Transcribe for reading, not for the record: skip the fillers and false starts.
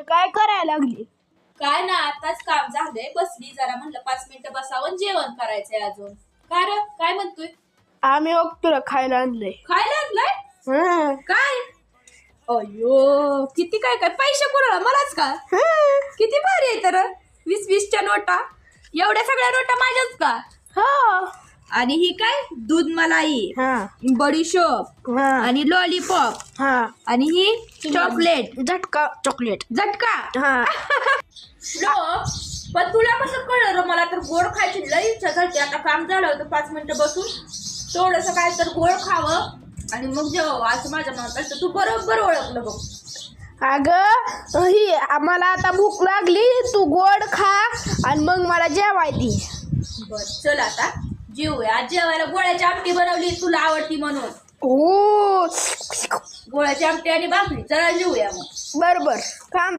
काय करायला लागली? काय ना आताच काम झालंय, बसली जरा, म्हणलं 5 मिनिटं बसावं, जेवण करायचंय अजून. काय म्हणतोय? आम्ही तुला खायला आणलंय. खायला आणलंय? काय? अयो किती काय काय पैसे कोणाला? मलाच का? किती भारी आहे तर 20-20च्या नोटा, एवढ्या सगळ्या नोटा माझ्याच का? हो. आणि ही काय? दूध मलाई, बडीशोप आणि लॉलीपॉप आणि ही चॉकलेट, झटका चॉकलेट. झटका. पण तुला कसं कळलं? मला तर गोड खायची लई इच्छा झाली. आता काम झालं होतं, 5 मिनिटं बसून थोडस काय तर गोड खावं आणि मग जेवावं असं माझ्या मनात असतं. तू बरोबर ओळखलं बघ. अगं ही आम्हाला आता भूक लागली, तू गोड खा आणि मग मला जेवाय दे. बर चल आता जेवूया. आज जेवायला गोळ्याची आमटी बनवली, तुला आवडती म्हणून. हो गोळ्याची आमटी आणि भाकरी. चला जेवूया मग. बरोबर काम